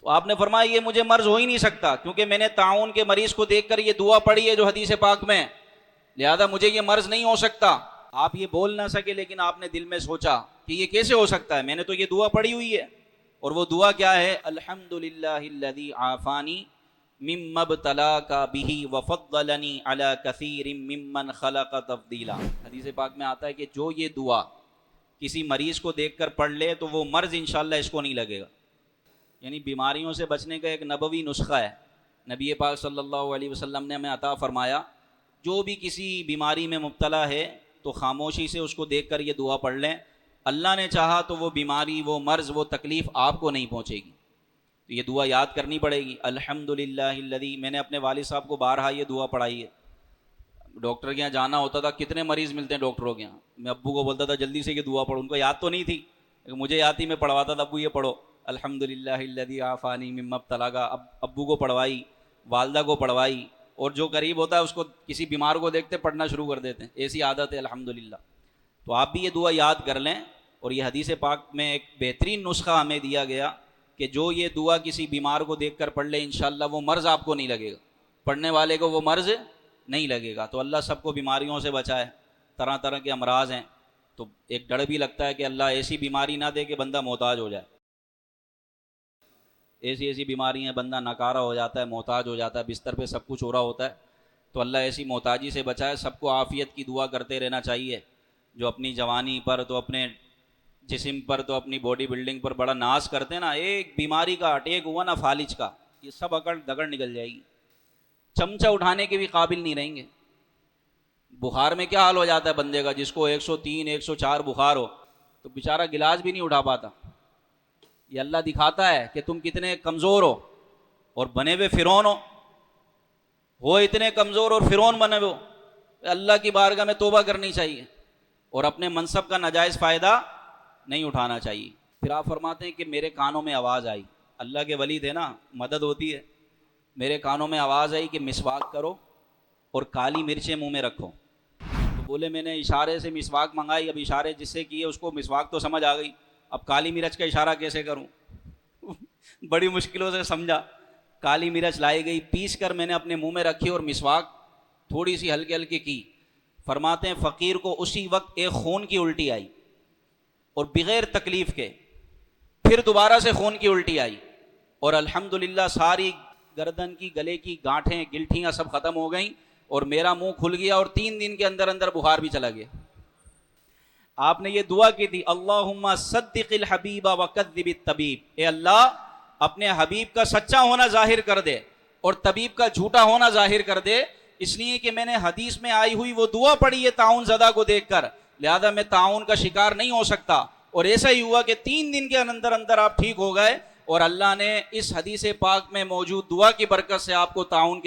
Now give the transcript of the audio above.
تو آپ نے فرمایا یہ مجھے مرض ہو ہی نہیں سکتا، کیونکہ میں نے طاعون کے مریض کو دیکھ کر یہ دعا پڑھی ہے جو حدیث پاک میں، لہذا مجھے یہ مرض نہیں ہو سکتا۔ آپ یہ بول نہ سکے، لیکن آپ نے دل میں سوچا کہ یہ کیسے ہو سکتا ہے، میں نے تو یہ دعا پڑھی ہوئی ہے۔ اور وہ دعا کیا ہے؟ الحمدللہ الذی عافانی مما ابتلاک بہ وفضلنی علی کثیر ممن خلق تفضیلا۔ حدیث پاک میں آتا ہے کہ جو یہ دعا کسی مریض کو دیکھ کر پڑھ لے تو وہ مرض انشاءاللہ اس کو نہیں لگے گا۔ یعنی بیماریوں سے بچنے کا ایک نبوی نسخہ ہے، نبی پاک صلی اللہ علیہ وسلم نے ہمیں عطا فرمایا، جو بھی کسی بیماری میں مبتلا ہے تو خاموشی سے اس کو دیکھ کر یہ دعا پڑھ لیں، اللہ نے چاہا تو وہ بیماری، وہ مرض، وہ تکلیف آپ کو نہیں پہنچے گی۔ تو یہ دعا یاد کرنی پڑے گی، الحمدللہ الذی۔ میں نے اپنے والد صاحب کو بارہا یہ دعا پڑھائی ہے۔ ڈاکٹر کے یہاں جانا ہوتا تھا، کتنے مریض ملتے ہیں ڈاکٹروں کے یہاں، میں ابو کو بولتا تھا جلدی سے یہ دعا پڑھو، ان کو یاد تو نہیں تھی لیکن مجھے یاد تھی، میں پڑھواتا تھا، ابو یہ پڑھو الحمدللہ الذی عافانی مما ابتلاک۔ ابو کو پڑھوائی، والدہ کو پڑھوائی، اور جو قریب ہوتا ہے اس کو، کسی بیمار کو دیکھتے پڑھنا شروع کر دیتے ہیں، ایسی عادت ہے الحمدللہ۔ تو آپ بھی یہ دعا یاد کر لیں، اور یہ حدیث پاک میں ایک بہترین نسخہ ہمیں دیا گیا کہ جو یہ دعا کسی بیمار کو دیکھ کر پڑھ لے انشاءاللہ وہ مرض آپ کو نہیں لگے گا، پڑھنے والے کو وہ مرض نہیں لگے گا۔ تو اللہ سب کو بیماریوں سے بچائے، طرح طرح کے امراض ہیں، تو ایک ڈر بھی لگتا ہے کہ اللہ ایسی بیماری نہ دے کہ بندہ محتاج ہو جائے۔ ایسی بیماری ہیں بندہ ناکارہ ہو جاتا ہے، محتاج ہو جاتا ہے، بستر پہ سب کچھ ہو رہا ہوتا ہے، تو اللہ ایسی محتاجی سے بچائے۔ سب کو عافیت کی دعا کرتے رہنا چاہیے، جو اپنی جوانی پر، تو اپنے جسم پر، تو اپنی باڈی بلڈنگ پر بڑا ناز کرتے ہیں نا، ایک بیماری کا اٹیک ہوا نا فالج کا، یہ سب اکڑ دگڑ نکل جائے گی، چمچہ اٹھانے کے بھی قابل نہیں رہیں گے۔ بخار میں کیا حال ہو جاتا ہے بندے کا، جس کو 103 104 بخار ہو تو بیچارہ گلاس بھی نہیں اٹھا پاتا۔ یہ اللہ دکھاتا ہے کہ تم کتنے کمزور ہو، اور بنے ہوئے فرعون ہو اتنے کمزور اور فرعون بنے ہوئے ہو۔ اللہ کی بارگاہ میں توبہ کرنی چاہیے، اور اپنے منصب کا ناجائز فائدہ نہیں اٹھانا چاہیے۔ پھر آپ فرماتے ہیں کہ میرے کانوں میں آواز آئی، اللہ کے ولی تھے نا، مدد ہوتی ہے۔ میرے کانوں میں آواز آئی کہ مسواک کرو اور کالی مرچیں منہ میں رکھو۔ تو بولے میں نے اشارے سے مسواک منگائی، اب اشارے جس سے کیے اس کو مسواک تو سمجھ آ گئی، اب کالی مرچ کا اشارہ کیسے کروں؟ بڑی مشکلوں سے سمجھا، کالی مرچ لائی گئی، پیس کر میں نے اپنے منہ میں رکھی اور مسواک تھوڑی سی ہلکے ہلکے کی۔ فرماتے ہیں فقیر کو اسی وقت ایک خون کی الٹی آئی، اور بغیر تکلیف کے پھر دوبارہ سے خون کی الٹی آئی، اور الحمدللہ ساری گردن کی، گلے کی گانٹھیں، گلٹھیاں سب ختم ہو گئیں، اور میرا منہ کھل گیا، اور 3 دن کے اندر اندر بخار بھی چلا گیا۔ آپ نے یہ دعا کی تھی، اللہم صدق الحبیب وکذب الطبیب، اے اللہ اپنے حبیب کا سچا ہونا ظاہر کر دے اور طبیب کا جھوٹا ہونا ظاہر کر دے، اس لیے کہ میں نے حدیث میں آئی ہوئی وہ دعا پڑھی ہے طاعون زدہ کو دیکھ کر، لہذا میں طاعون کا شکار نہیں ہو سکتا۔ اور ایسا ہی ہوا کہ 3 دن کے اندر اندر آپ ٹھیک ہو گئے، اور اللہ نے اس حدیث پاک میں موجود دعا کی برکت سے آپ کو طاعون کے